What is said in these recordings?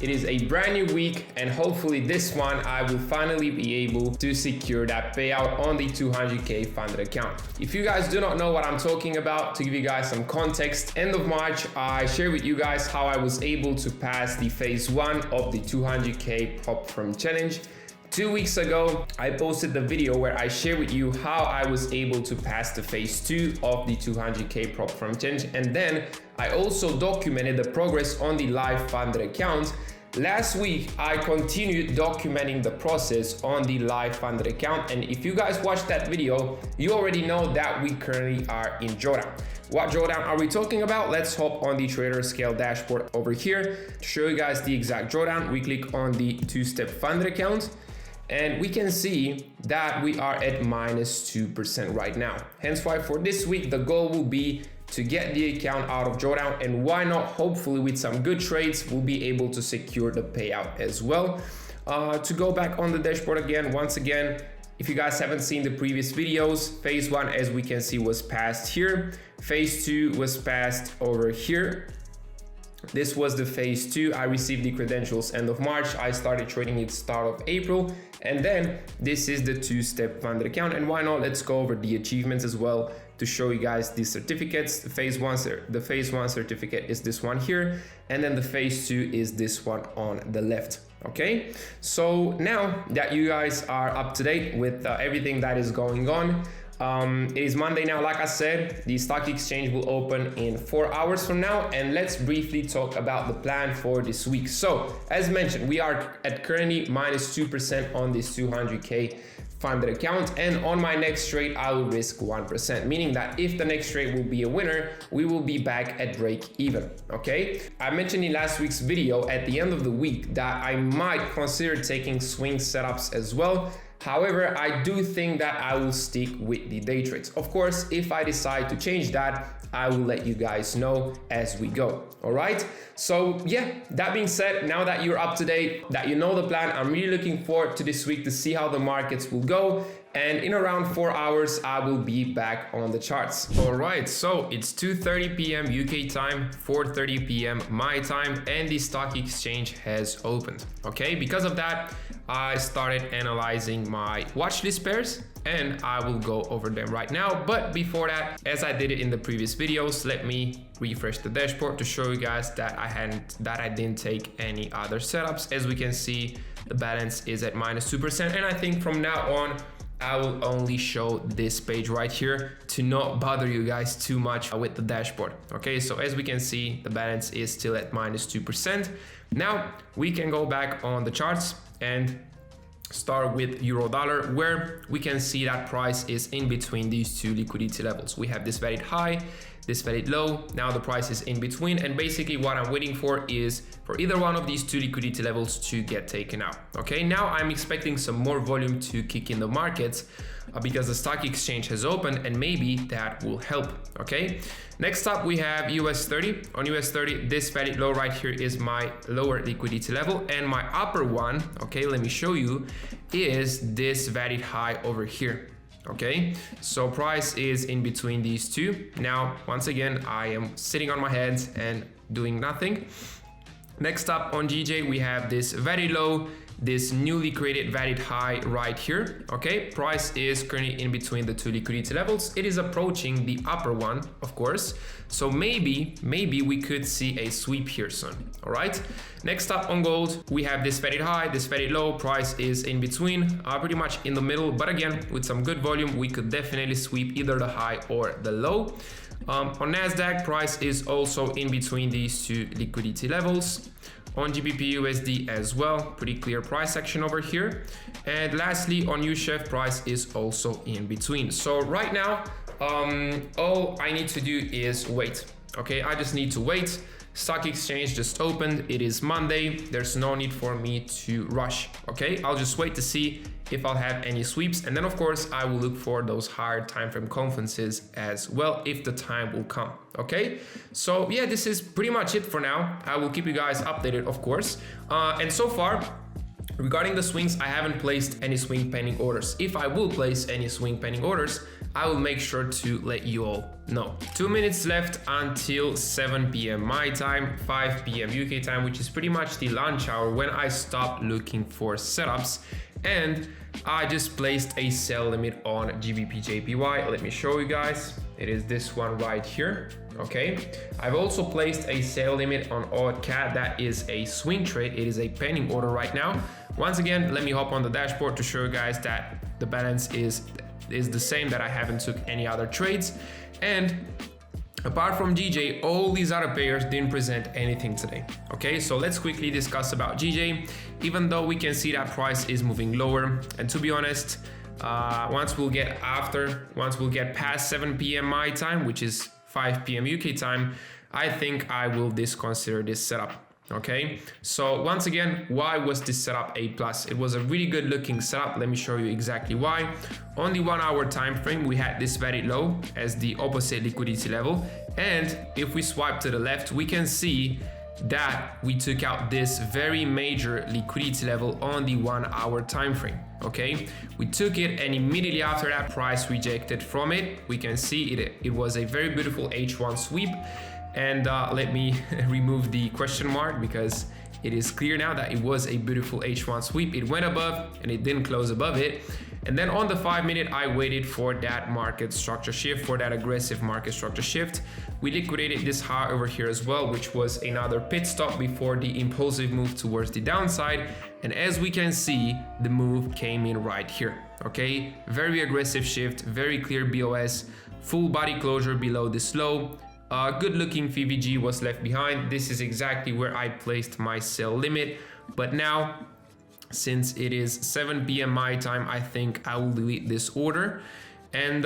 It is a brand new week, and hopefully this one I will finally be able to secure that payout on the 200k funded account. If you guys do not know what I'm talking about, to give you guys some context, end of March I shared with you guys how I was able to pass the phase 1 of the 200k propfirm challenge. 2 weeks ago, I posted the video where I shared with you how I was able to pass the phase 2 of the 200k propfirm challenge, and then I also documented the progress on the live funded account. Last week, I continued documenting the process on the live funded account, and if you guys watched that video, you already know that we currently are in drawdown. What drawdown are we talking about? Let's hop on the trader scale dashboard over here to show you guys the exact drawdown. We click on the two-step funded account, and we can see that we are at -2% right now. Hence why for this week, the goal will be to get the account out of drawdown, and why not, hopefully with some good trades, we'll be able to secure the payout as well. To go back on the dashboard again, once again, if you guys haven't seen the previous videos, phase 1, as we can see, was passed here. Phase 2 was passed over here. This was the phase 2. I received the credentials end of March. I started trading it start of April. And then this is the two-step funded account. And why not? Let's go over the achievements as well to show you guys the certificates. The phase 1 certificate is this one here. And then the phase 2 is this one on the left. Okay, so now that you guys are up to date with everything that is going on, it is Monday now. Like I said, the stock exchange will open in 4 hours from now, and let's briefly talk about the plan for this week. So as mentioned, we are at currently -2% on this 200k funded account, and on my next trade I will risk 1%, meaning that if the next trade will be a winner, we will be back at break even. Okay, I mentioned in last week's video at the end of the week that I might consider taking swing setups as well. However, I do think that I will stick with the day trades. Of course, if I decide to change that, I will let you guys know as we go. All right. So yeah, that being said, now that you're up to date, that you know the plan, I'm really looking forward to this week to see how the markets will go. And in around 4 hours, I will be back on the charts. All right, so it's 2:30 p.m. UK time, 4:30 p.m. my time, and the stock exchange has opened. Okay, because of that, I started analyzing my watch list pairs, and I will go over them right now. But before that, as I did it in the previous videos, let me refresh the dashboard to show you guys that I didn't take any other setups. As we can see, the balance is at -2%, and I think from now on, I will only show this page right here to not bother you guys too much with the dashboard. Okay, so as we can see, the balance is still at -2%. Now we can go back on the charts and start with euro dollar, where we can see that price is in between these two liquidity levels. We have this valid high, this valid low. Now the price is in between, and basically what I'm waiting for is for either one of these two liquidity levels to get taken out. Okay, now I'm expecting some more volume to kick in the markets because the stock exchange has opened, and maybe that will help. Okay, next up we have US 30. On US 30, this valid low right here is my lower liquidity level, and my upper one, okay, let me show you, is this valid high over here. Okay, so price is in between these two. Now, once again, I am sitting on my hands and doing nothing. Next up on GJ, we have this very low, this newly created valid high right here. Okay, price is currently in between the two liquidity levels. It is approaching the upper one, of course. So maybe we could see a sweep here soon. All right, next up on gold, we have this valid high, this valid low. Price is in between, pretty much in the middle, but again, with some good volume, we could definitely sweep either the high or the low. On Nasdaq, price is also in between these two liquidity levels. On GBP USD as well, pretty clear price action over here. And lastly, on USHF, price is also in between. So right now, all I need to do is wait. Okay, I just need to wait. Stock exchange just opened. It is Monday. There's no need for me to rush. Okay, I'll just wait to see if I'll have any sweeps, and then of course I will look for those higher time frame conferences as well if the time will come. Okay, so yeah, this is pretty much it for now. I will keep you guys updated, of course. And so far, Regarding the swings, I haven't placed any swing pending orders. If I will place any swing pending orders, I will make sure to let you all know. 2 minutes left until 7 p.m. my time, 5 p.m. UK time, which is pretty much the lunch hour when I stop looking for setups. And I just placed a sell limit on GBP JPY. Let me show you guys. It is this one right here. Okay, I've also placed a sell limit on AUD-CAD. That is a swing trade. It is a pending order right now. Once again, let me hop on the dashboard to show you guys that the balance is the same, that I haven't took any other trades. And apart from GJ, all these other pairs didn't present anything today. Okay, so let's quickly discuss about GJ. Even though we can see that price is moving lower, and to be honest, once we'll get past 7 p.m. my time, which is 5 p.m. UK time, I think I will disconsider this setup. Okay, so once again, why was this setup A+? It was a really good looking setup. Let me show you exactly why. On the 1 hour time frame, we had this very low as the opposite liquidity level, and if we swipe to the left, we can see that we took out this very major liquidity level on the 1 hour time frame. Okay, we took it, and immediately after that, price rejected from it. We can see it was a very beautiful H1 sweep. And let me remove the question mark, because it is clear now that it was a beautiful H1 sweep. It went above and it didn't close above it. And then on the 5 minute, I waited for that market structure shift, for that aggressive market structure shift. We liquidated this high over here as well, which was another pit stop before the impulsive move towards the downside. And as we can see, the move came in right here. Okay, very aggressive shift, very clear BOS, full body closure below this low. Good looking VVG was left behind. This is exactly where I placed my sell limit. But now, since it is 7 p.m. my time, I think I will delete this order. And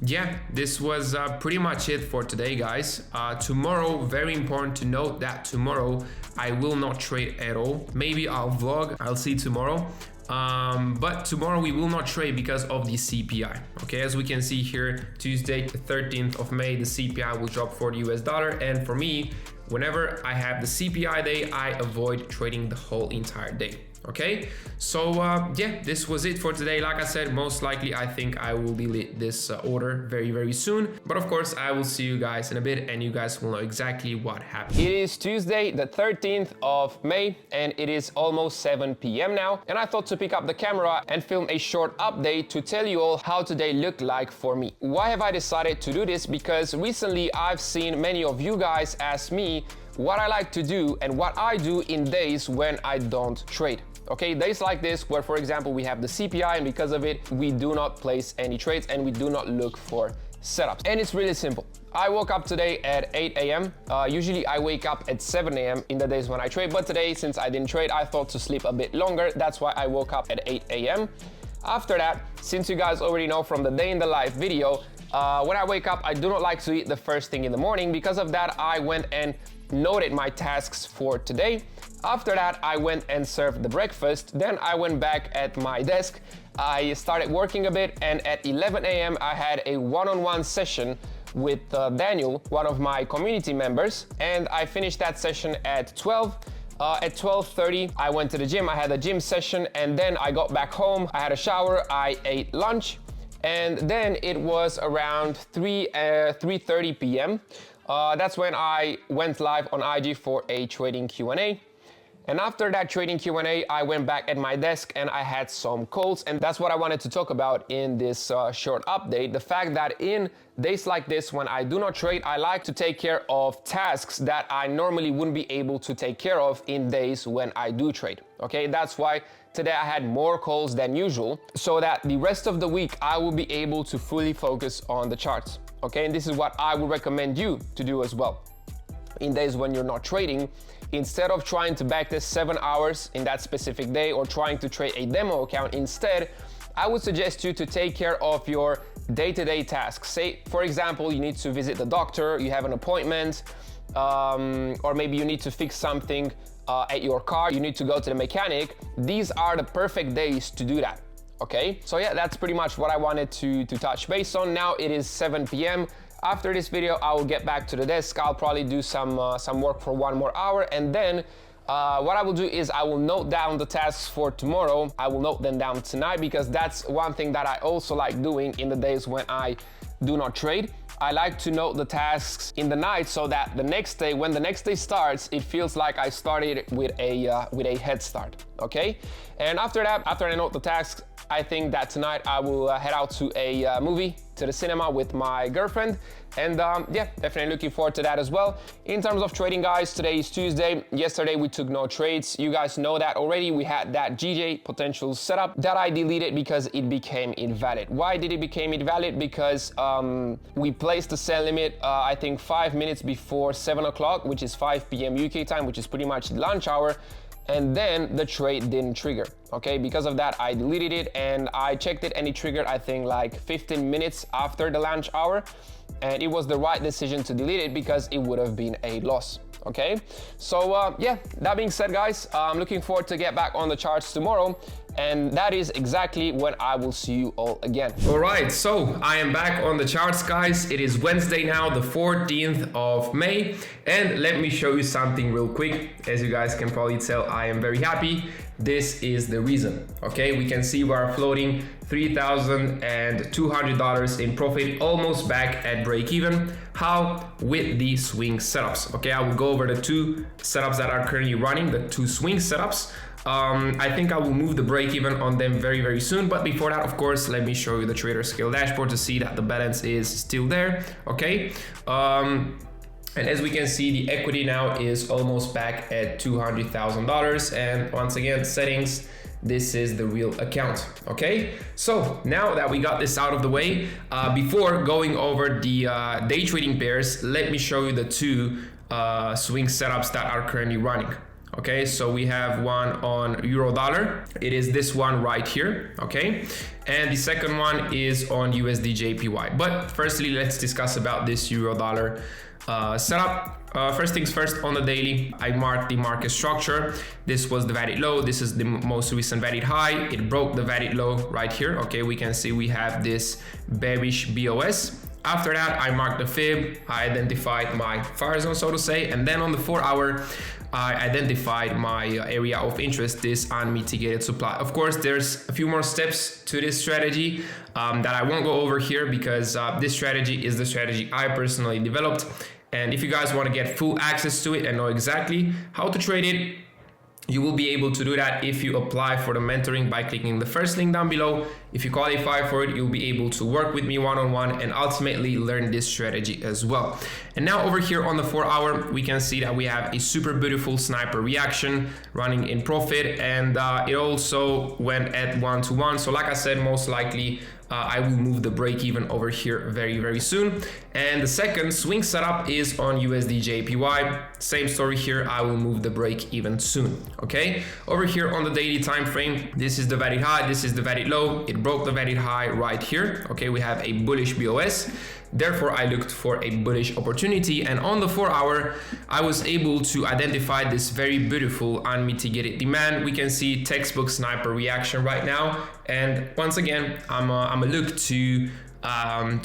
yeah, this was pretty much it for today, guys. Tomorrow, very important to note that tomorrow I will not trade at all. Maybe I'll vlog, I'll see tomorrow. But tomorrow we will not trade because of the CPI. Okay, as we can see here, Tuesday, the 13th of May, the CPI will drop for the US dollar. And for me, whenever I have the CPI day, I avoid trading the whole entire day. Okay, so yeah, this was it for today. Like I said, most likely I think I will delete this order very soon, but of course I will see you guys in a bit and you guys will know exactly what happened. It is Tuesday the 13th of May and it is almost 7 p.m. now, and I thought to pick up the camera and film a short update to tell you all how today looked like for me. Why have I decided to do this? Because recently I've seen many of you guys ask me what I like to do and what I do in days when I don't trade. Okay, days like this where, for example, we have the CPI and because of it, we do not place any trades and we do not look for setups. And it's really simple. I woke up today at 8 a.m. Usually I wake up at 7 a.m. in the days when I trade, but today, since I didn't trade, I thought to sleep a bit longer. That's why I woke up at 8 a.m. After that, since you guys already know from the day in the life video, when I wake up, I do not like to eat the first thing in the morning. Because of that, I went and noted my tasks for today. After that, I went and served the breakfast. Then I went back at my desk. I started working a bit, and at 11 a.m. I had a one-on-one session with Daniel, one of my community members, and I finished that session at 12. At 12:30, I went to the gym. I had a gym session, and then I got back home. I had a shower, I ate lunch, and then it was around 3:30 p.m. That's when I went live on IG for a trading Q&A. And after that trading Q&A, I went back at my desk and I had some calls, and that's what I wanted to talk about in this short update. The fact that in days like this, when I do not trade, I like to take care of tasks that I normally wouldn't be able to take care of in days when I do trade. Okay, that's why today I had more calls than usual, so that the rest of the week I will be able to fully focus on the charts. Okay, and this is what I would recommend you to do as well. In days when you're not trading, instead of trying to backtest 7 hours in that specific day or trying to trade a demo account, instead, I would suggest you to take care of your day-to-day tasks. Say, for example, you need to visit the doctor, you have an appointment, or maybe you need to fix something at your car, you need to go to the mechanic. These are the perfect days to do that. Okay, so yeah, that's pretty much what I wanted to touch base on. Now it is 7 p.m. After this video, I will get back to the desk. I'll probably do some work for 1 more hour, and then what I will do is I will note down the tasks for tomorrow. I will note them down tonight, because that's one thing that I also like doing in the days when I do not trade. I like to note the tasks in the night, so that the next day, when the next day starts, it feels like I started with a head start, okay? And after that, after I note the tasks, I think that tonight I will head out to a movie, to the cinema with my girlfriend. And yeah, definitely looking forward to that as well. In terms of trading, guys, today is Tuesday. Yesterday we took no trades. You guys know that already. We had that GJ potential setup that I deleted because it became invalid. Why did it become invalid? Because we placed the sell limit, I think 5 minutes before 7 o'clock, which is 5 p.m. UK time, which is pretty much lunch hour. And then the trade didn't trigger, okay? Because of that, I deleted it, and I checked it, and it triggered, I think, like 15 minutes after the lunch hour. And it was the right decision to delete it, because it would have been a loss, okay? So yeah, that being said, guys, I'm looking forward to get back on the charts tomorrow. And that is exactly when I will see you all again. All right, so I am back on the charts, guys. It is Wednesday now, the 14th of May. And let me show you something real quick. As you guys can probably tell, I am very happy. This is the reason, okay? We can see we are floating $3,200 in profit, almost back at break even. How? With the swing setups, okay? I will go over the two setups that are currently running, the two swing setups. I think I will move the break even on them very soon, but before that, of course, let me show you the trader skill dashboard to see that the balance is still there, okay? And as we can see, the equity now is almost back at $200,000. And once again, settings, this is the real account, okay? So now that we got this out of the way, before going over the day trading pairs, let me show you the two swing setups that are currently running. Okay, so we have one on euro dollar. It is this one right here, okay? And the second one is on USD JPY. But firstly, let's discuss about this euro dollar setup. First things first, on the daily, I marked the market structure. This was the valid low. This is the most recent valid high. It broke the valid low right here. Okay, we can see we have this bearish BOS. After that, I marked the fib. I identified my fire zone, so to say. And then on the 4 hour, I identified my area of interest, this unmitigated supply. Of course, there's a few more steps to this strategy that I won't go over here, because this strategy is the strategy I personally developed. And if you guys want to get full access to it and know exactly how to trade it, you will be able to do that if you apply for the mentoring by clicking the first link down below. If you qualify for it, you'll be able to work with me one-on-one and ultimately learn this strategy as well. And now over here on the 4 hour, we can see that we have a super beautiful sniper reaction running in profit, and it also went at 1-to-1. So like I said, most likely I will move the break even over here very soon. And the second swing setup is on USD JPY. Same story here. I will move the break even soon. Okay, over here on the daily time frame, this is the valid high, this is the valid low. It broke the valid high right here. Okay, we have a bullish BOS. Therefore, I looked for a bullish opportunity, and on the 4 hour, I was able to identify this very beautiful unmitigated demand. We can see textbook sniper reaction right now, and once again, I'm a look to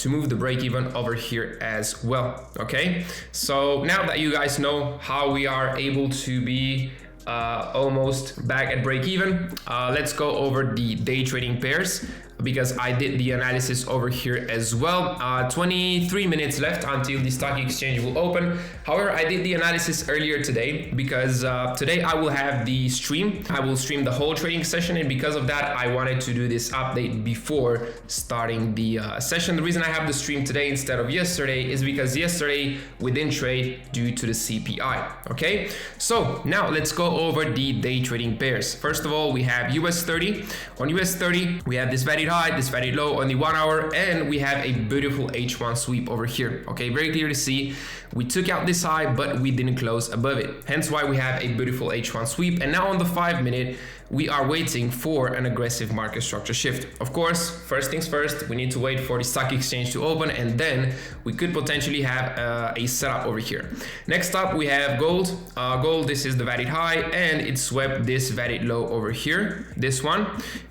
move the break even over here as well. Okay, so now that you guys know how we are able to be almost back at break even, let's go over the day trading pairs, because I did the analysis over here as well. 23 minutes left until the stock exchange will open. However, I did the analysis earlier today, because today I will have the stream. I will stream the whole trading session, and because of that, I wanted to do this update before starting the session. The reason I have the stream today instead of yesterday is because yesterday we didn't trade due to the CPI. Okay, so now let's go over the day trading pairs. First of all, we have US 30. On US 30, we have this valid high, this valid low on the 1 hour, and we have a beautiful H1 sweep over here. Okay, very clear to see. We took out this high, but we didn't close above it. Hence why we have a beautiful H1 sweep. And now on the 5 minute, we are waiting for an aggressive market structure shift. Of course, first things first, we need to wait for the stock exchange to open, and then we could potentially have a setup over here. Next up, we have gold. Gold, this is the valid high, and it swept this valid low over here, this one.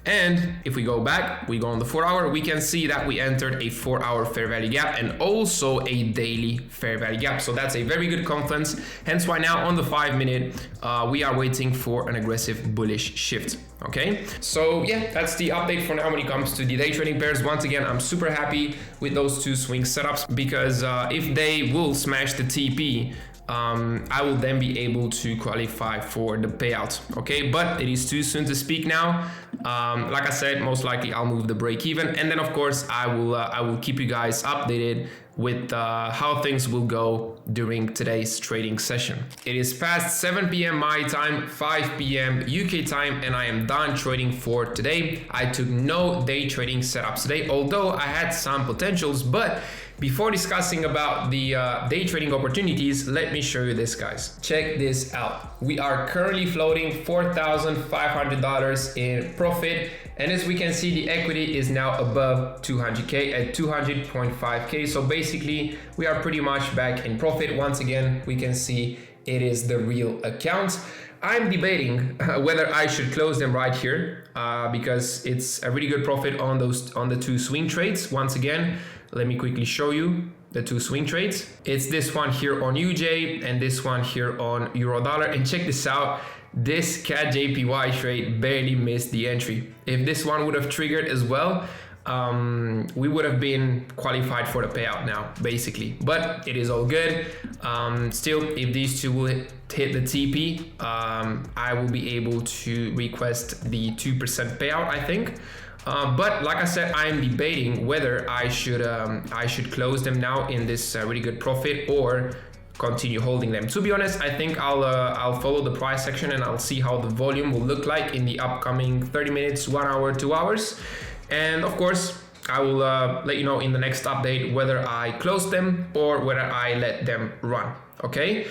And if we go back, gap, we go on the 4 hour, we can see that we entered a 4 hour fair value gap and also a daily fair value gap. So that's a very good confluence. Hence why now on the 5 minute, we are waiting for an aggressive bullish shift. Okay, so yeah, that's the update for now when it comes to the day trading pairs. Once again, I'm super happy with those two swing setups because if they will smash the TP, I will then be able to qualify for the payout. Okay, but it is too soon to speak now. Like I said, most likely I'll move the break even, and then of course I will keep you guys updated with how things will go during today's trading session. It is past 7 p.m. my time, 5 p.m. UK time, and I am done trading for today. I took no day trading setups today, although I had some potentials. But before discussing about the day trading opportunities, let me show you this, guys. Check this out. We are currently floating $4,500 in profit. And as we can see, the equity is now above 200K at 200.5K. So basically, we are pretty much back in profit. Once again, we can see it is the real account. I'm debating whether I should close them right here because it's a really good profit on the two swing trades. Once again, let me quickly show you the two swing trades. It's this one here on UJ and this one here on Euro dollar. And check this out. This CAD JPY trade barely missed the entry. If this one would have triggered as well, we would have been qualified for the payout now, basically. But it is all good. Still, if these two will hit the TP, I will be able to request the 2% payout, I think. But like I said, I'm debating whether I should close them now in this really good profit or continue holding them. To be honest, I think I'll follow the price section and I'll see how the volume will look like in the upcoming 30 minutes, 1 hour, 2 hours. And of course, I will let you know in the next update whether I close them or whether I let them run. Okay,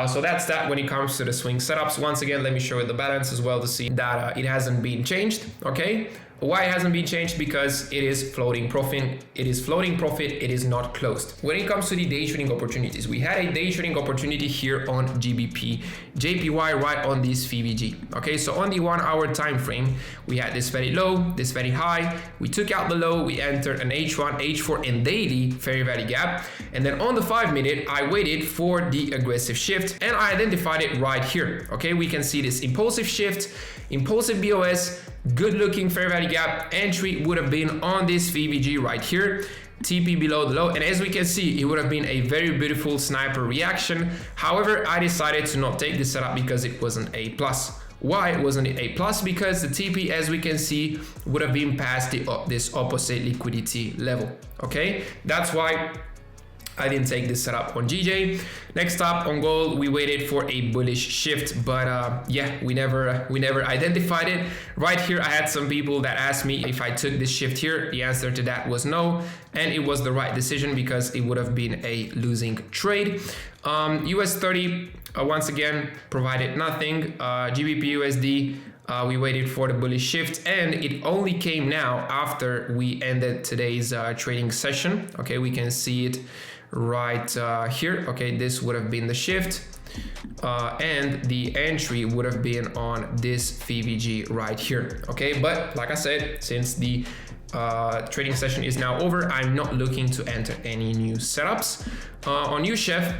so that's that when it comes to the swing setups. Once again, let me show you the balance as well to see that it hasn't been changed. Okay, why it hasn't been changed? Because it is floating profit. It is floating profit. It is not closed. When it comes to the day trading opportunities, we had a day trading opportunity here on GBP, JPY, right on this VVG. Okay, so on the 1 hour time frame, we had this very low, this very high. We took out the low. We entered an H1, H4, and daily fair value gap. And then on the 5 minute, I waited for the aggressive shift and I identified it right here. Okay, we can see this impulsive shift, impulsive BOS, good looking fair value gap. Entry would have been on this VVG right here, TP below the low, and as we can see, it would have been a very beautiful sniper reaction. However, I decided to not take this setup because it wasn't a plus. Why wasn't it a plus? Because the TP, as we can see, would have been past this opposite liquidity level. Okay, that's why I didn't take this setup on GJ. Next up on gold, we waited for a bullish shift, but yeah, we never identified it. Right here, I had some people that asked me if I took this shift here. The answer to that was no, and it was the right decision because it would have been a losing trade. US 30 once again provided nothing. GBP USD. We waited for the bullish shift and it only came now after we ended today's trading session. Okay, we can see it right here. Okay, this would have been the shift and the entry would have been on this VVG right here. Okay, but like I said, since the trading session is now over, I'm not looking to enter any new setups. On UCHEF,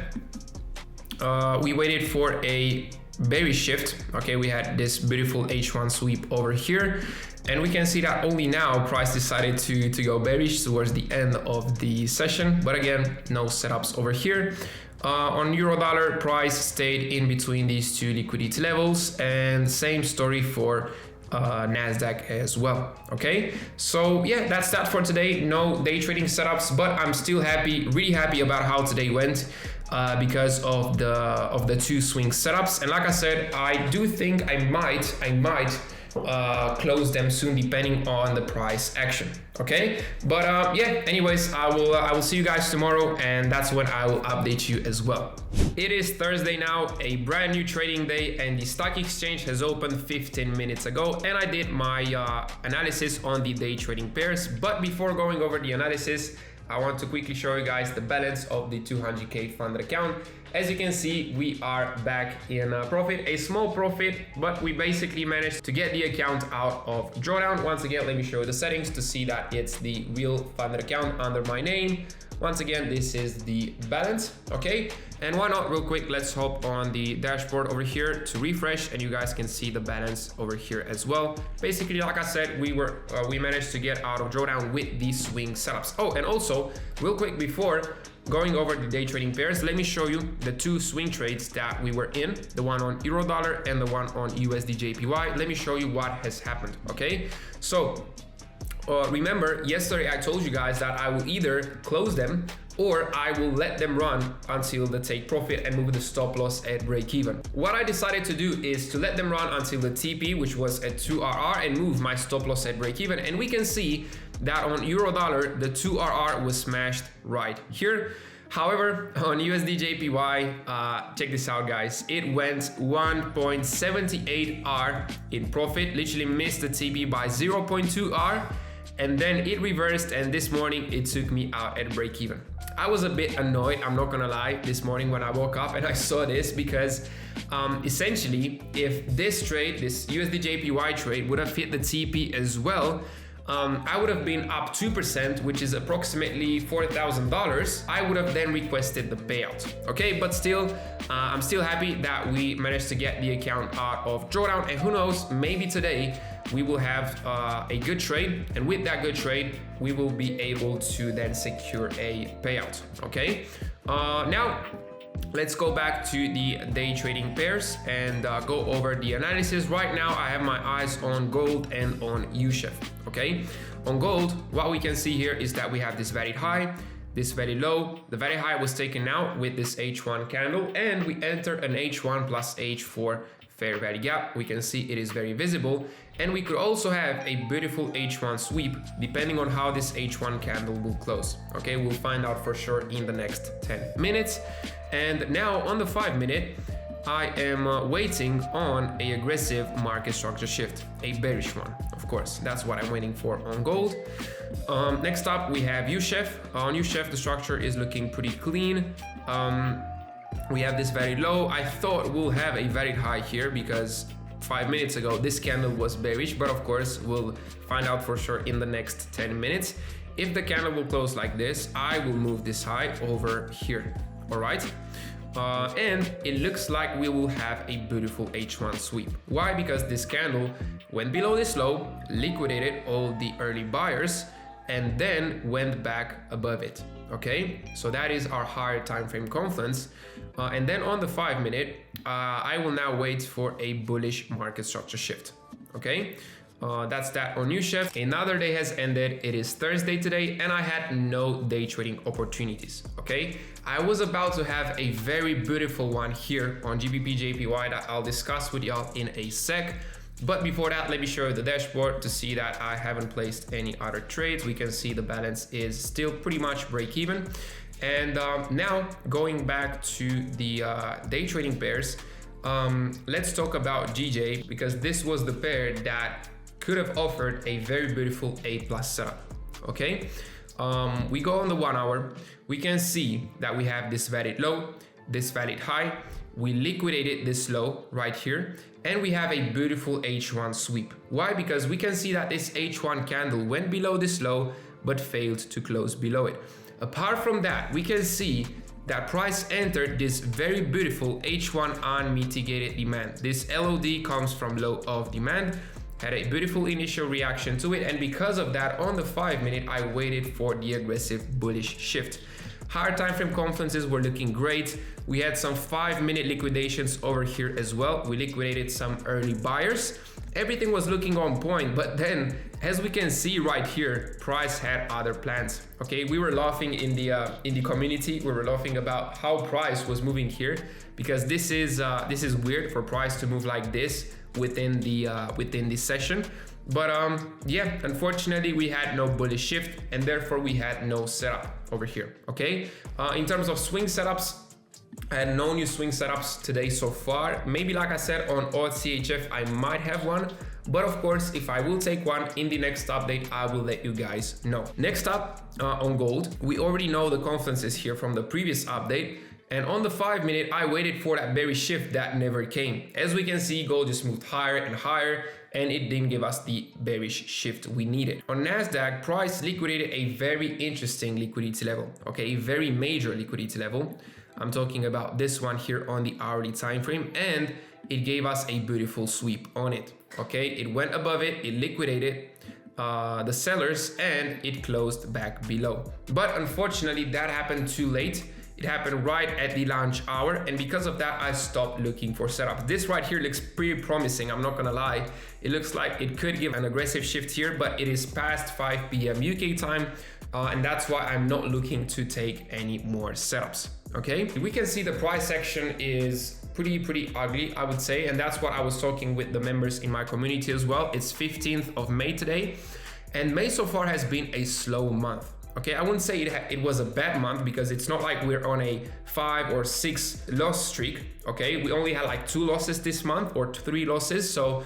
we waited for a bearish shift. Okay, we had this beautiful H1 sweep over here, and we can see that only now price decided to go bearish towards the end of the session. But again, no setups over here. On euro dollar, price stayed in between these two liquidity levels, and same story for Nasdaq as well. Okay, so yeah, that's that for today. No day trading setups, but I'm still happy, really happy about how today went because of the two swing setups. And like I said, I do think I might close them soon depending on the price action. Okay, but yeah, anyways, I will see you guys tomorrow, and that's when I will update you as well. It is Thursday now, a brand new trading day, and the stock exchange has opened 15 minutes ago, and I did my analysis on the day trading pairs. But before going over the analysis, I want to quickly show you guys the balance of the 200k fund account. As you can see, we are back in profit, a small profit, but we basically managed to get the account out of drawdown. Once again, let me show you the settings to see that it's the real funded account under my name. Once again, this is the balance, okay? And why not, real quick, let's hop on the dashboard over here to refresh, and you guys can see the balance over here as well. Basically, like I said, we managed to get out of drawdown with these swing setups. Oh, and also, real quick, before going over the day trading pairs, let me show you the two swing trades that we were in, the one on euro dollar and the one on USD JPY. Let me show you what has happened, okay? So, remember, yesterday I told you guys that I will either close them or I will let them run until they take profit and move the stop loss at break even. What I decided to do is to let them run until the TP, which was at 2RR, and move my stop loss at break even. And we can see that on euro dollar, the 2RR was smashed right here. However, on USD JPY, check this out, guys. It went 1.78R in profit, literally missed the TP by 0.2R. And then it reversed, and this morning it took me out at break even. I was a bit annoyed, I'm not gonna lie, this morning when I woke up and I saw this, because essentially, if this trade, this USD JPY trade, would have hit the TP as well, I would have been up 2%, which is approximately $4,000. I would have then requested the payout. Okay, but still, I'm still happy that we managed to get the account out of drawdown, and who knows, maybe today we will have a good trade, and with that good trade, we will be able to then secure a payout. Okay, now let's go back to the day trading pairs and go over the analysis. Right now, I have my eyes on gold and on USHEF. Okay, on gold, what we can see here is that we have this very high, this very low. The very high was taken out with this H1 candle, and we entered an H1 plus H4 fair value gap. We can see it is very visible, and we could also have a beautiful H1 sweep depending on how this H1 candle will close. Okay, we'll find out for sure in the next 10 minutes. And now on the 5-minute, I am waiting on a aggressive market structure shift, a bearish one, of course. That's what I'm waiting for on gold. Next up, we have USHEF. On USHEF, the structure is looking pretty clean. We have this very low. I thought we'll have a very high here because 5 minutes ago this candle was bearish, but of course we'll find out for sure in the next 10 minutes. If the candle will close like this, I will move this high over here. All right, and it looks like we will have a beautiful H1 sweep. Why? Because this candle went below this low, liquidated all the early buyers, and then went back above it. Okay, so that is our higher time frame confluence. And then on the 5-minute, I will now wait for a bullish market structure shift. Okay, that's that on USHEF. Another day has ended. It is Thursday today, and I had no day trading opportunities. Okay, I was about to have a very beautiful one here on GBP JPY that I'll discuss with y'all in a sec. But before that, let me show you the dashboard to see that I haven't placed any other trades. We can see the balance is still pretty much break even. And now going back to the day trading pairs, let's talk about GJ, because this was the pair that could have offered a very beautiful A+ setup. Okay, we go on the 1 hour. We can see that we have this valid low, this valid high. We liquidated this low right here, and we have a beautiful H1 sweep. Why? Because we can see that this H1 candle went below this low but failed to close below it. Apart from that, we can see that price entered this very beautiful H1 unmitigated demand. This LOD comes from low of demand, had a beautiful initial reaction to it, and because of that, on the 5-minute, I waited for the aggressive bullish shift. Higher time frame confluences were looking great. We had some 5-minute liquidations over here as well. We liquidated some early buyers. Everything was looking on point, but then, as we can see right here, price had other plans. Okay, we were laughing in the community. We were laughing about how price was moving here, because this is weird for price to move like this within the session. But yeah, unfortunately we had no bullish shift, and therefore we had no setup over here. Okay, in terms of swing setups, I had no new swing setups today so far. Maybe, like I said, on odd CHF I might have one, but of course if I will take one in the next update, I will let you guys know. Next up, on gold, we already know the confluences here from the previous update, And on the 5-minute, I waited for that bearish shift that never came. As we can see, gold just moved higher and higher, and it didn't give us the bearish shift we needed. On NASDAQ, price liquidated a very interesting liquidity level, okay, a very major liquidity level. I'm talking about this one here on the hourly time frame, and it gave us a beautiful sweep on it, okay? It went above it, it liquidated the sellers, and it closed back below. But unfortunately, that happened too late. It happened right at the launch hour, and because of that, I stopped looking for setup. This right here looks pretty promising, I'm not gonna lie. It looks like it could give an aggressive shift here, but it is past 5 p.m. UK time, and that's why I'm not looking to take any more setups, okay? We can see the price action is pretty ugly, I would say, and that's what I was talking with the members in my community as well. It's 15th of May today, and May so far has been a slow month. Okay, I wouldn't say it was a bad month, because it's not like we're on a 5 or 6 loss streak. Okay, we only had like 2 losses this month, or 3 losses, so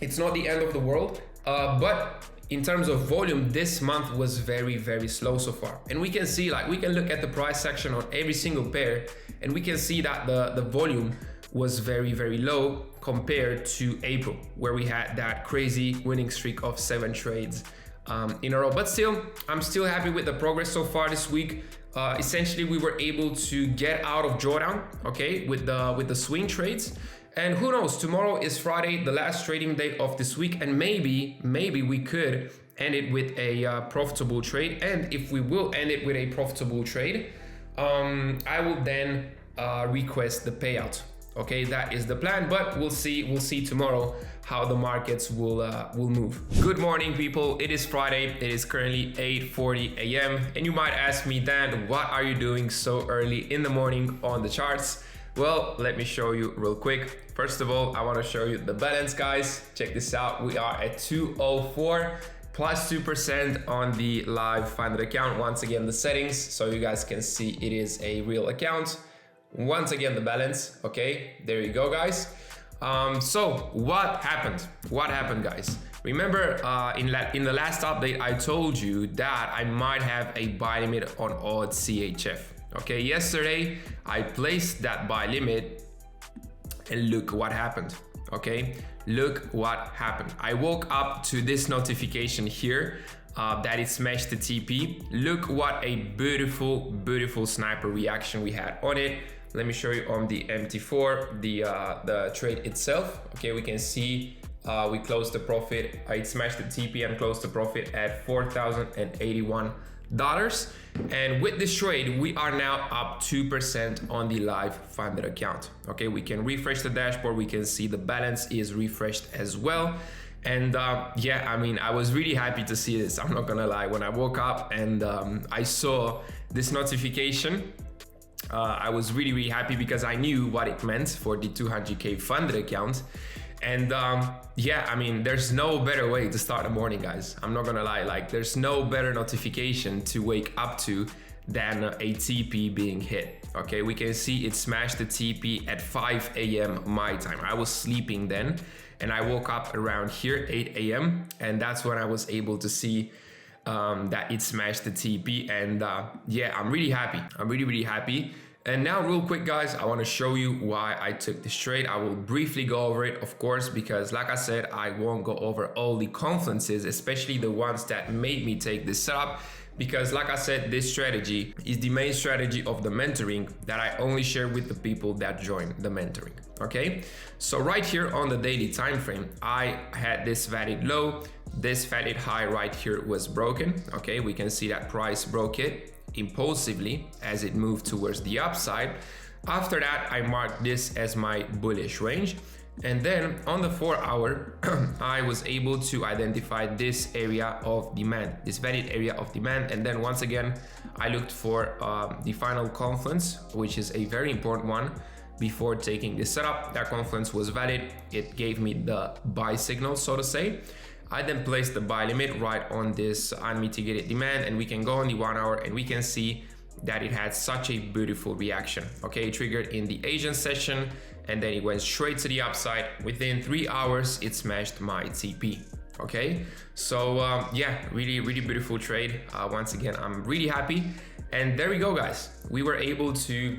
it's not the end of the world. But in terms of volume, this month was very slow so far. And we can see, like, we can look at the price section on every single pair, and we can see that the volume was very low compared to April, where we had that crazy winning streak of 7 trades in a row. But still, I'm still happy with the progress so far this week. Essentially, we were able to get out of drawdown, okay, with the swing trades. And who knows, tomorrow is Friday, the last trading day of this week, and maybe we could end it with a profitable trade. And if we will end it with a profitable trade, I will then request the payout. Okay, that is the plan, but we'll see tomorrow how the markets will move. Good morning, people. It is Friday. It is currently 8:40 a.m. and you might ask me, Dan, what are you doing so early in the morning on the charts? Well, let me show you real quick. First of all, I want to show you the balance, guys. Check this out. We are at 204 plus 2% on the live funded account. Once again, the settings, so you guys can see it is a real account. Once again, the balance. Okay, there you go, guys. So what happened? What happened, guys? Remember, in the last update, I told you that I might have a buy limit on odd CHF. Okay, yesterday I placed that buy limit, and look what happened. Okay, look what happened. I woke up to this notification here that it smashed the TP. Look what a beautiful sniper reaction we had on it. Let me show you on the MT4 the trade itself. Okay, we can see we closed the profit. It smashed the TP and closed the profit at $4,081. And with this trade, we are now up 2% on the live funded account. Okay, we can refresh the dashboard. We can see the balance is refreshed as well. And yeah, I mean, I was really happy to see this. I'm not gonna lie. When I woke up and I saw this notification, I was really happy, because I knew what it meant for the 200K funded account. And yeah, I mean, there's no better way to start the morning, guys. I'm not gonna lie, like, there's no better notification to wake up to than a TP being hit. Okay, we can see it smashed the TP at 5 a.m. my time. I was sleeping then, and I woke up around here 8 a.m. and that's when I was able to see that it smashed the TP. And yeah, I'm really happy. I'm really happy. And now, real quick, guys, I want to show you why I took this trade. I will briefly go over it, of course, because like I said, I won't go over all the confluences, especially the ones that made me take this setup. Because like I said, this strategy is the main strategy of the mentoring that I only share with the people that join the mentoring. Okay, so right here on the daily time frame, I had this valid low. This valid high right here was broken. Okay, we can see that price broke it impulsively as it moved towards the upside. After that, I marked this as my bullish range. And then on the 4-hour, I was able to identify this area of demand, this valid area of demand. And then once again, I looked for the final confluence, which is a very important one before taking this setup. That confluence was valid. It gave me the buy signal, so to say. I then placed the buy limit right on this unmitigated demand, and we can go on the 1 hour and we can see that it had such a beautiful reaction. Okay, it triggered in the Asian session and then it went straight to the upside. Within 3 hours, it smashed my TP. Okay, so yeah, really beautiful trade. Once again, I'm really happy. And there we go, guys. We were able to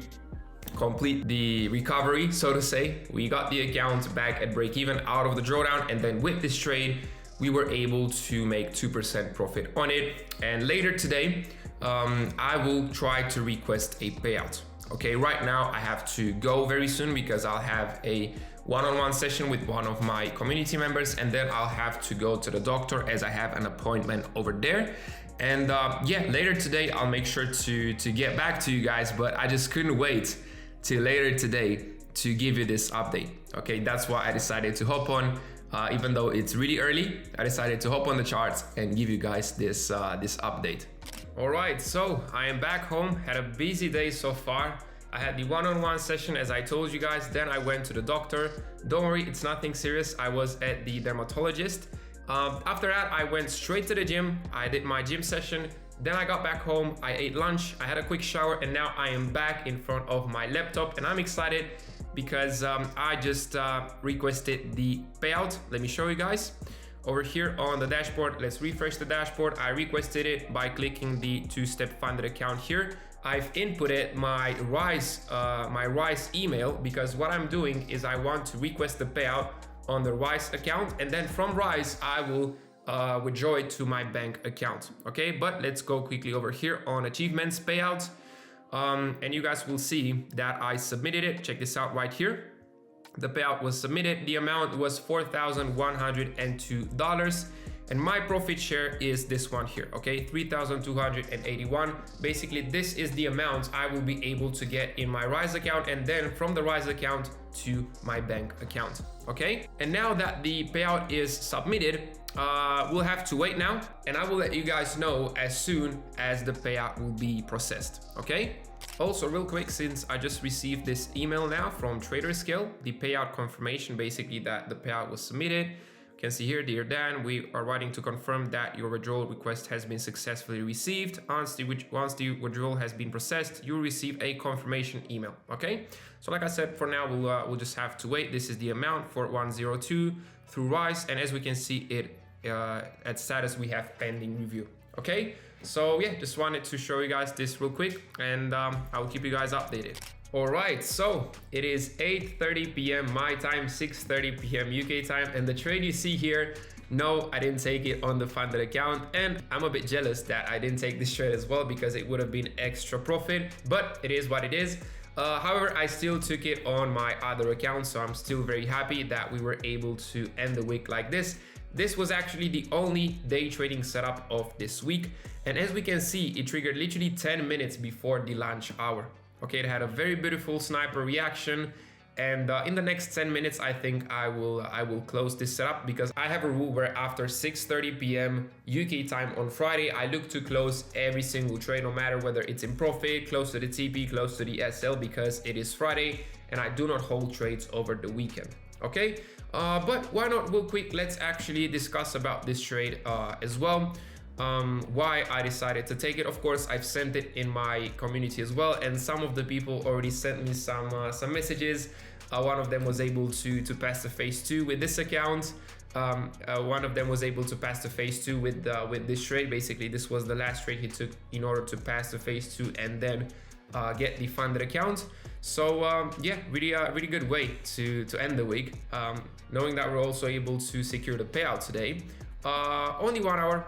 complete the recovery, so to say. We got the account back at break even out of the drawdown, and then with this trade we were able to make 2% profit on it. And later today I will try to request a payout. Okay, right now I have to go very soon because I'll have a one-on-one session with one of my community members, and then I'll have to go to the doctor as I have an appointment over there. And yeah, later today I'll make sure to get back to you guys, but I just couldn't wait till later today to give you this update. Okay, that's why I decided to hop on, even though it's really early. I decided to hop on the charts and give you guys this this update. All right, so I am back home. Had a busy day so far. I had the one-on-one session, as I told you guys. Then I went to the doctor. Don't worry, it's nothing serious. I was at the dermatologist. After that, I went straight to the gym. I did my gym session. Then I got back home. I ate lunch. I had a quick shower, and now I am back in front of my laptop. And I'm excited because I just requested the payout. Let me show you guys. Over here on the dashboard, let's refresh the dashboard. I requested it by clicking the two-step funded account here. I've inputted my Rise email because what I'm doing is I want to request the payout on the Rise account, and then from Rise I will withdraw it to my bank account. Okay, but let's go quickly over here on achievements payout, and you guys will see that I submitted it. Check this out right here. The payout was submitted. The amount was $4,102, and my profit share is this one here. Okay, 3,281. Basically, this is the amount I will be able to get in my Rise account, and then from the Rise account to my bank account. Okay, and now that the payout is submitted, we'll have to wait now, and I will let you guys know as soon as the payout will be processed. Okay. Also, real quick, since I just received this email now from TraderScale, the payout confirmation, basically that the payout was submitted. You can see here, dear Dan, we are writing to confirm that your withdrawal request has been successfully received. Once the withdrawal has been processed, you'll receive a confirmation email. Okay, so like I said, for now we'll just have to wait. This is the amount for 102 through Rise, and as we can see it at status, we have pending review. Okay, so yeah, just wanted to show you guys this real quick, and I will keep you guys updated. All right, so it is 8:30 p.m. my time, 6:30 p.m. UK time, and the trade you see here, no, I didn't take it on the funded account, and I'm a bit jealous that I didn't take this trade as well because it would have been extra profit, but it is what it is. However, I still took it on my other account, so I'm still very happy that we were able to end the week like this. This was actually the only day trading setup of this week, and as we can see, it triggered literally 10 minutes before the lunch hour. Okay, it had a very beautiful sniper reaction, and in the next 10 minutes I think I will close this setup, because I have a rule where after 6:30 p.m. UK time on Friday I look to close every single trade, no matter whether it's in profit, close to the TP, close to the SL, because it is Friday and I do not hold trades over the weekend. Okay, but why not real quick, let's actually discuss about this trade as well. Why I decided to take it. Of course, I've sent it in my community as well, and some of the people already sent me some messages. One of them was able to pass the phase 2 with this account. One of them was able to pass the phase 2 with this trade. Basically, this was the last trade he took in order to pass the phase 2 and then get the funded account. So yeah, really good way to end the week, knowing that we're also able to secure the payout today. Only 1 hour,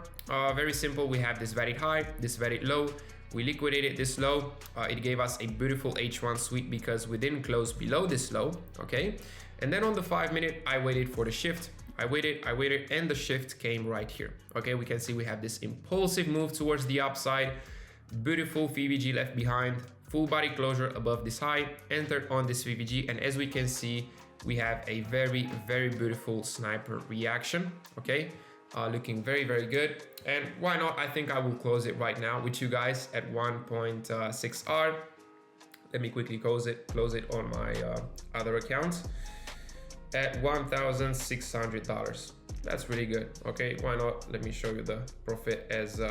very simple. We have this valid high, this valid low. We liquidated this low. It gave us a beautiful H1 sweep because we didn't close below this low. Okay, and then on the 5 minute, I waited for the shift. I waited, and the shift came right here. Okay, we can see we have this impulsive move towards the upside. Beautiful VVG left behind, full body closure above this high, entered on this VVG, and as we can see, we have a very beautiful sniper reaction. Okay, looking very good. And why not? I think I will close it right now with you guys at 1.6R. Let me quickly close it on my other account at $1,600. That's really good. Okay, why not? Let me show you the profit as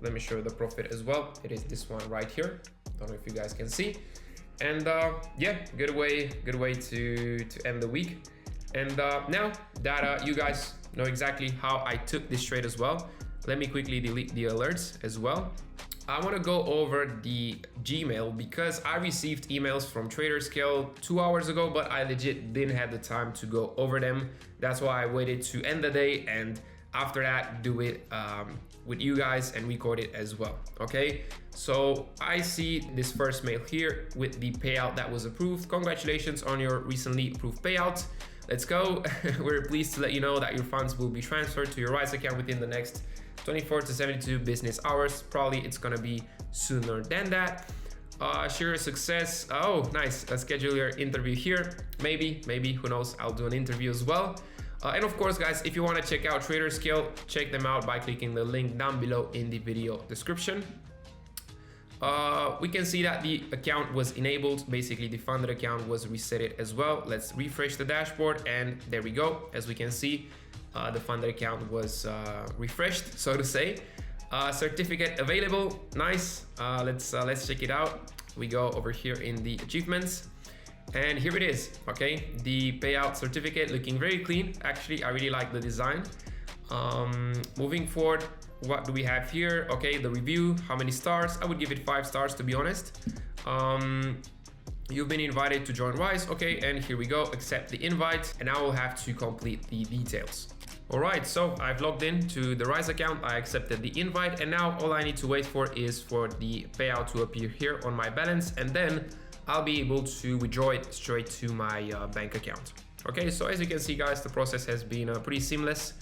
let me show you the profit as well. It is this one right here. Don't know if you guys can see. And yeah, good way to end the week. And now that you guys know exactly how I took this trade as well, let me quickly delete the alerts as well. I want to go over the Gmail because I received emails from Traderscale 2 hours ago, but I legit didn't have the time to go over them. That's why I waited to end the day and after that do it with you guys and record it as well. Okay, so I see this first mail here with the payout that was approved. Congratulations on your recently approved payout. Let's go. We're pleased to let you know that your funds will be transferred to your Rise account within the next 24 to 72 business hours. Probably it's gonna be sooner than that. Sure, success. Oh, nice. Let's schedule your interview here. Maybe, who knows? I'll do an interview as well. And of course, guys, if you want to check out Traderscale, check them out by clicking the link down below in the video description. We can see that the account was enabled. Basically, the funded account was reset as well. Let's refresh the dashboard, and there we go. As we can see, the funded account was refreshed, so to say. Certificate available. Nice. Let's check it out. We go over here in the achievements, and here it is. Okay, the payout certificate looking very clean. Actually, I really like the design. Moving forward, what do we have here? Okay, the review. How many stars? I would give it 5 stars, to be honest. You've been invited to join Rise. Okay, and here we go. Accept the invite, and now we'll have to complete the details. All right, so I've logged in to the Rise account. I accepted the invite, and now all I need to wait for is for the payout to appear here on my balance, and then I'll be able to withdraw it straight to my bank account. Okay, so as you can see, guys, the process has been pretty seamless.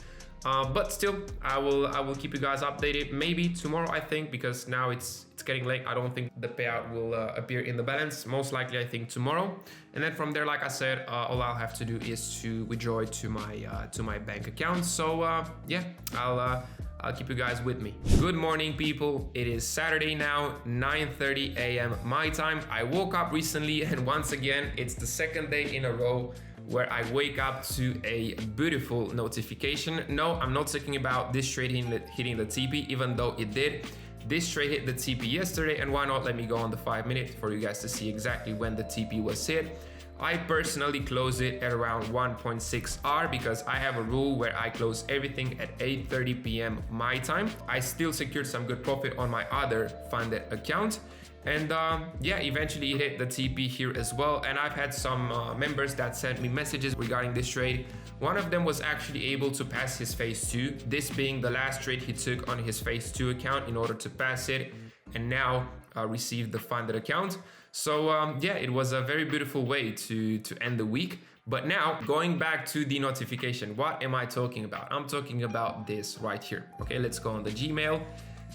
But still, I will keep you guys updated. Maybe tomorrow, I think, because now it's getting late. I don't think the payout will appear in the balance. Most likely, I think tomorrow. And then from there, like I said, all I'll have to do is to withdraw it to my bank account. So yeah, I'll keep you guys with me. Good morning, people. It is Saturday now, 9:30 a.m. my time. I woke up recently, and once again, it's the second day in a row where I wake up to a beautiful notification. No, I'm not talking about this trade hitting the TP, even though it did. This trade hit the TP yesterday, and why not? Let me go on the 5 minute for you guys to see exactly when the TP was hit. I personally close it at around 1.6 hour because I have a rule where I close everything at 8:30 p.m. my time. I still secured some good profit on my other funded account. And yeah, eventually it hit the TP here as well. And I've had some members that sent me messages regarding this trade. One of them was actually able to pass his phase 2, this being the last trade he took on his phase 2 account in order to pass it, and now received the funded account. So yeah, it was a very beautiful way to end the week. But now, going back to the notification, what am I talking about? I'm talking about this right here. Okay, let's go on the Gmail.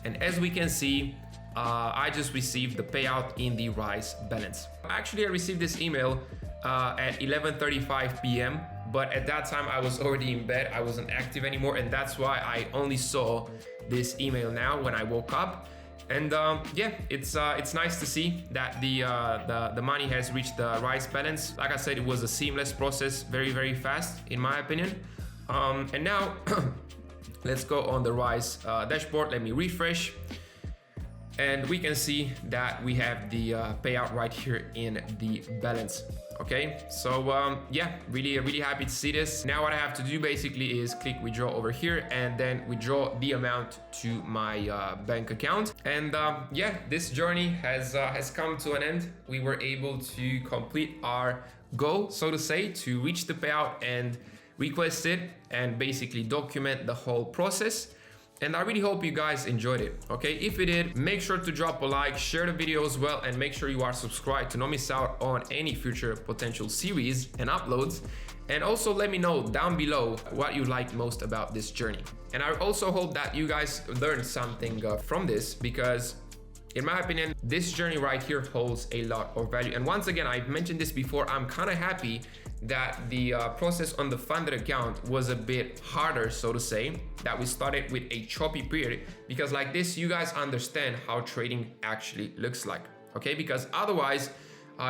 And as we can see, I just received the payout in the Rise balance. Actually, I received this email at 11:35 p.m. But at that time, I was already in bed. I wasn't active anymore. And that's why I only saw this email now when I woke up. And yeah, it's nice to see that the money has reached the Rise balance. Like I said, it was a seamless process, very, very fast, in my opinion. And now, let's go on the Rise dashboard. Let me refresh. And we can see that we have the payout right here in the balance. Okay, so yeah, really happy to see this. Now what I have to do basically is click withdraw over here and then withdraw the amount to my bank account. And yeah, this journey has come to an end. We were able to complete our goal, so to say, to reach the payout and request it and basically document the whole process. And I really hope you guys enjoyed it. Okay, if you did, make sure to drop a like, share the video as well, and make sure you are subscribed to not miss out on any future potential series and uploads. And also let me know down below what you liked most about this journey. And I also hope that you guys learned something from this, because in my opinion, this journey right here holds a lot of value. And once again, I've mentioned this before, I'm kind of happy that the process on the funded account was a bit harder, so to say, that we started with a choppy period, because like this, you guys understand how trading actually looks like, okay? Because otherwise,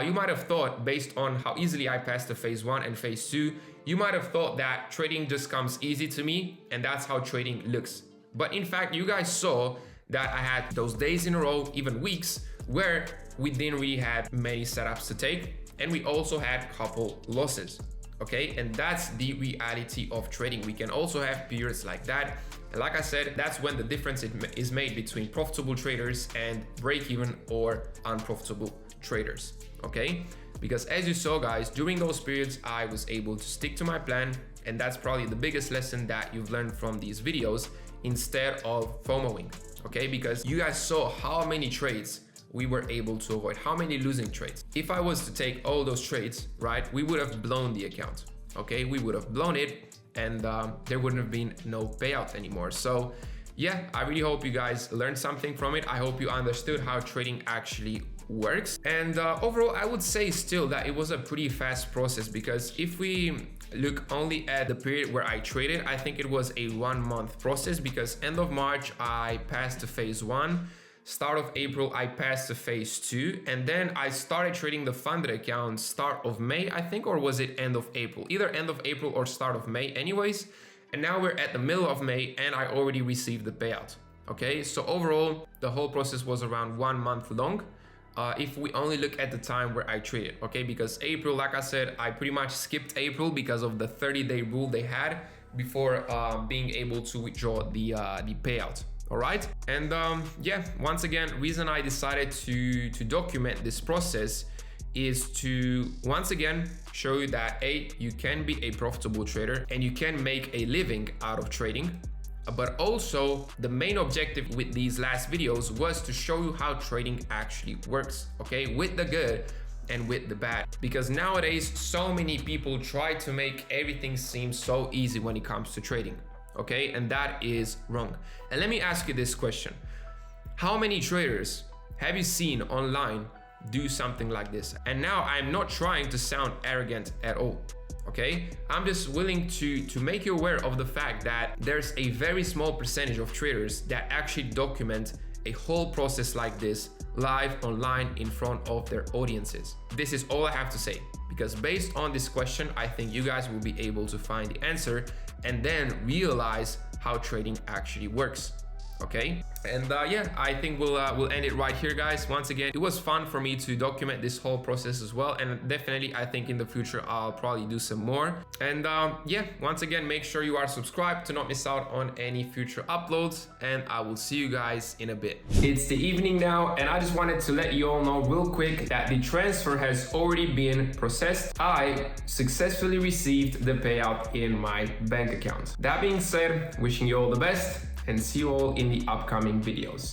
you might have thought, based on how easily I passed the phase 1 and phase 2, you might have thought that trading just comes easy to me, and that's how trading looks. But in fact, you guys saw that I had those days in a row, even weeks, where we didn't really have many setups to take. And we also had a couple losses. okay? And that's the reality of trading. We can also have periods like that. And like I said, that's when the difference is made between profitable traders and break-even or unprofitable traders, okay? Because as you saw, guys, during those periods, I was able to stick to my plan. And that's probably the biggest lesson that you've learned from these videos, instead of FOMOing, okay? Because you guys saw how many trades we were able to avoid, how many losing trades. If I was to take all those trades, right, we would have blown the account, okay? We would have blown it, and there wouldn't have been no payout anymore. So yeah, I really hope you guys learned something from it. I hope you understood how trading actually works. And overall, I would say still that it was a pretty fast process, because if we look only at the period where I traded, I think it was a 1 month process, because end of March, I passed to phase 1. Start of April, I passed to phase 2, and then I started trading the funded account start of May, I think, or was it end of April? Either end of April or start of May anyways. And now we're at the middle of May and I already received the payout, okay? So overall, the whole process was around 1 month long. If we only look at the time where I traded, okay? Because April, like I said, I pretty much skipped April because of the 30-day rule they had before being able to withdraw the payout. All right, and yeah, once again, reason I decided to document this process is to once again show you that you can be a profitable trader and you can make a living out of trading. But also the main objective with these last videos was to show you how trading actually works, okay, with the good and with the bad. Because nowadays so many people try to make everything seem so easy when it comes to trading. Okay, and that is wrong. And let me ask you this question. How many traders have you seen online do something like this? And now I'm not trying to sound arrogant at all, okay? I'm just willing to make you aware of the fact that there's a very small percentage of traders that actually document a whole process like this live online in front of their audiences. This is all I have to say, because based on this question, I think you guys will be able to find the answer and then realize how trading actually works, okay? And yeah, I think we'll end it right here, guys. Once again, it was fun for me to document this whole process as well, and definitely I think in the future I'll probably do some more. And yeah, once again, make sure you are subscribed to not miss out on any future uploads, and I will see you guys in a bit. It's the evening now, and I just wanted to let you all know real quick that the transfer has already been processed. I successfully received the payout in my bank account. That being said, wishing you all the best, and see you all in the upcoming videos.